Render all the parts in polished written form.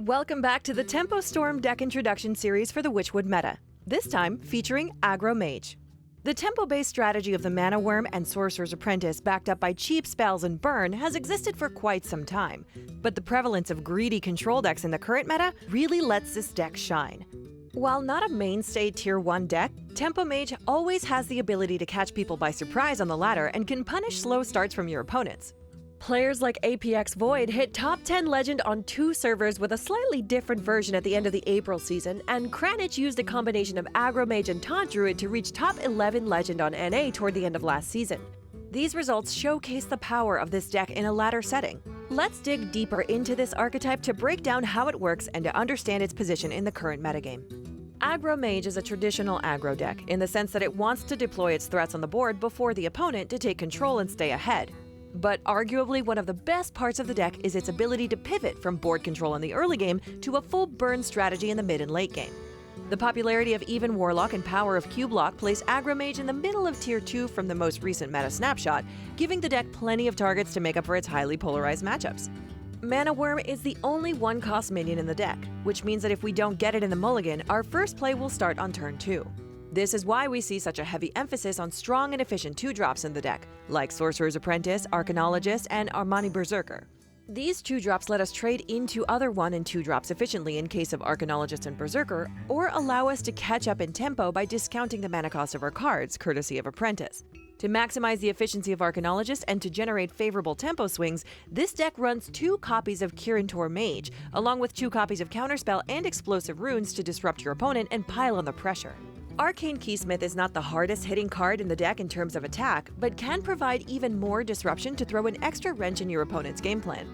Welcome back to the Tempo Storm deck introduction series for the Witchwood meta, this time featuring Aggro Mage. The tempo-based strategy of the Mana Worm and Sorcerer's Apprentice backed up by cheap spells and burn has existed for quite some time, but the prevalence of greedy control decks in the current meta really lets this deck shine. While not a mainstay Tier 1 deck, Tempo Mage always has the ability to catch people by surprise on the ladder and can punish slow starts from your opponents. Players like APX Void hit top 10 Legend on 2 servers with a slightly different version at the end of the April season, and Kranich used a combination of Aggro Mage and Taunt Druid to reach top 11 Legend on NA toward the end of last season. These results showcase the power of this deck in a ladder setting. Let's dig deeper into this archetype to break down how it works and to understand its position in the current metagame. Aggro Mage is a traditional aggro deck in the sense that it wants to deploy its threats on the board before the opponent to take control and stay ahead. But arguably one of the best parts of the deck is its ability to pivot from board control in the early game to a full burn strategy in the mid and late game. The popularity of Even Warlock and power of Q-Block place Aggro Mage in the middle of Tier 2 from the most recent meta snapshot, giving the deck plenty of targets to make up for its highly polarized matchups. Mana Worm is the only one-cost minion in the deck, which means that if we don't get it in the mulligan, our first play will start on turn 2. This is why we see such a heavy emphasis on strong and efficient 2-drops in the deck, like Sorcerer's Apprentice, Arcanologist, and Armani Berserker. These 2-drops let us trade into other 1 and 2-drops efficiently in case of Arcanologist and Berserker, or allow us to catch up in tempo by discounting the mana cost of our cards, courtesy of Apprentice. To maximize the efficiency of Arcanologist and to generate favorable tempo swings, this deck runs 2 copies of Kirintor Mage, along with 2 copies of Counterspell and Explosive Runes to disrupt your opponent and pile on the pressure. Arcane Keysmith is not the hardest hitting card in the deck in terms of attack, but can provide even more disruption to throw an extra wrench in your opponent's game plan.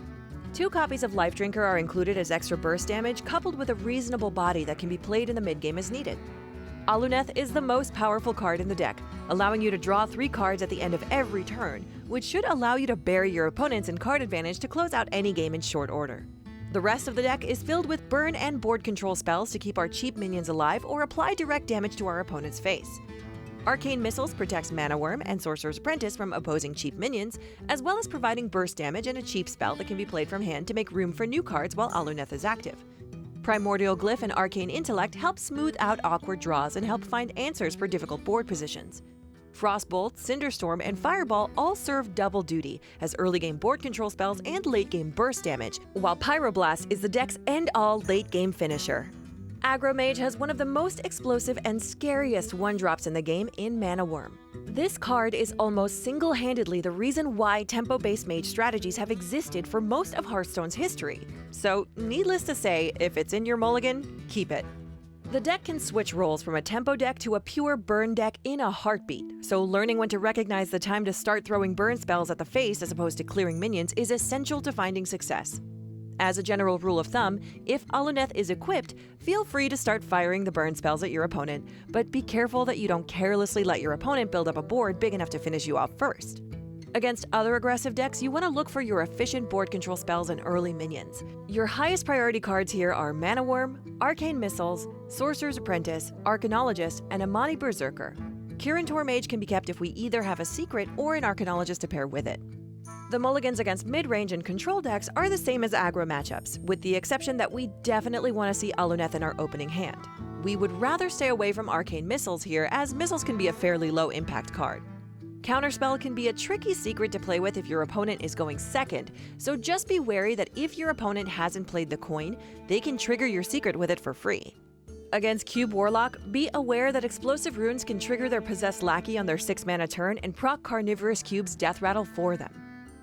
2 copies of Life Drinker are included as extra burst damage, coupled with a reasonable body that can be played in the mid-game as needed. Aluneth is the most powerful card in the deck, allowing you to draw 3 cards at the end of every turn, which should allow you to bury your opponents in card advantage to close out any game in short order. The rest of the deck is filled with burn and board control spells to keep our cheap minions alive or apply direct damage to our opponent's face. Arcane Missiles protects Mana Worm and Sorcerer's Apprentice from opposing cheap minions, as well as providing burst damage and a cheap spell that can be played from hand to make room for new cards while Aluneth is active. Primordial Glyph and Arcane Intellect help smooth out awkward draws and help find answers for difficult board positions. Frostbolt, Cinderstorm, and Fireball all serve double duty as early-game board control spells and late-game burst damage, while Pyroblast is the deck's end-all late-game finisher. Aggro Mage has one of the most explosive and scariest 1-drops in the game in Mana Worm. This card is almost single-handedly the reason why tempo-based mage strategies have existed for most of Hearthstone's history. So, needless to say, if it's in your mulligan, keep it. The deck can switch roles from a tempo deck to a pure burn deck in a heartbeat, so learning when to recognize the time to start throwing burn spells at the face as opposed to clearing minions is essential to finding success. As a general rule of thumb, if Aluneth is equipped, feel free to start firing the burn spells at your opponent, but be careful that you don't carelessly let your opponent build up a board big enough to finish you off first. Against other aggressive decks, you want to look for your efficient board control spells and early minions. Your highest priority cards here are Mana Worm, Arcane Missiles, Sorcerer's Apprentice, Arcanologist, and Amani Berserker. Kirintor Mage can be kept if we either have a secret or an Arcanologist to pair with it. The mulligans against mid-range and control decks are the same as aggro matchups, with the exception that we definitely want to see Aluneth in our opening hand. We would rather stay away from Arcane Missiles here, as missiles can be a fairly low-impact card. Counterspell can be a tricky secret to play with if your opponent is going second, so just be wary that if your opponent hasn't played the coin, they can trigger your secret with it for free. Against Cube Warlock, be aware that Explosive Runes can trigger their Possessed Lackey on their 6-mana turn and proc Carnivorous Cube's Death Rattle for them.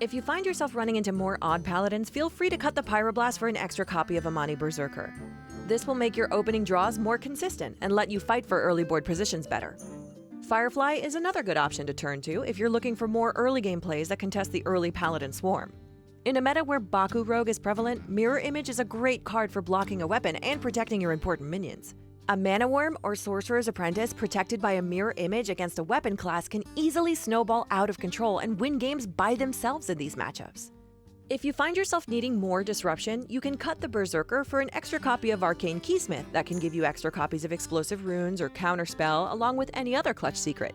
If you find yourself running into more odd paladins, feel free to cut the Pyroblast for an extra copy of Amani Berserker. This will make your opening draws more consistent and let you fight for early board positions better. Firefly is another good option to turn to if you're looking for more early game plays that contest the early Paladin Swarm. In a meta where Baku Rogue is prevalent, Mirror Image is a great card for blocking a weapon and protecting your important minions. A Mana Worm or Sorcerer's Apprentice protected by a Mirror Image against a weapon class can easily snowball out of control and win games by themselves in these matchups. If you find yourself needing more disruption, you can cut the Berserker for an extra copy of Arcane Keysmith that can give you extra copies of Explosive Runes or Counterspell along with any other clutch secret.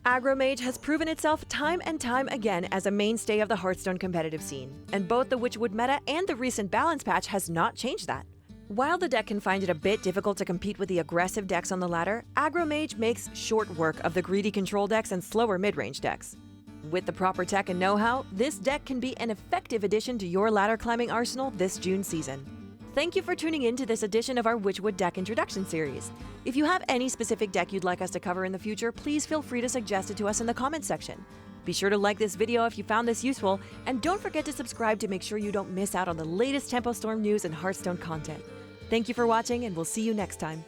Aggro Mage has proven itself time and time again as a mainstay of the Hearthstone competitive scene, and both the Witchwood meta and the recent balance patch has not changed that. While the deck can find it a bit difficult to compete with the aggressive decks on the ladder, Aggro Mage makes short work of the greedy control decks and slower mid-range decks. With the proper tech and know-how, this deck can be an effective addition to your ladder climbing arsenal this June season. Thank you for tuning in to this edition of our Witchwood deck introduction series. If you have any specific deck you'd like us to cover in the future, please feel free to suggest it to us in the comments section. Be sure to like this video if you found this useful, and don't forget to subscribe to make sure you don't miss out on the latest Tempo Storm news and Hearthstone content. Thank you for watching, and we'll see you next time.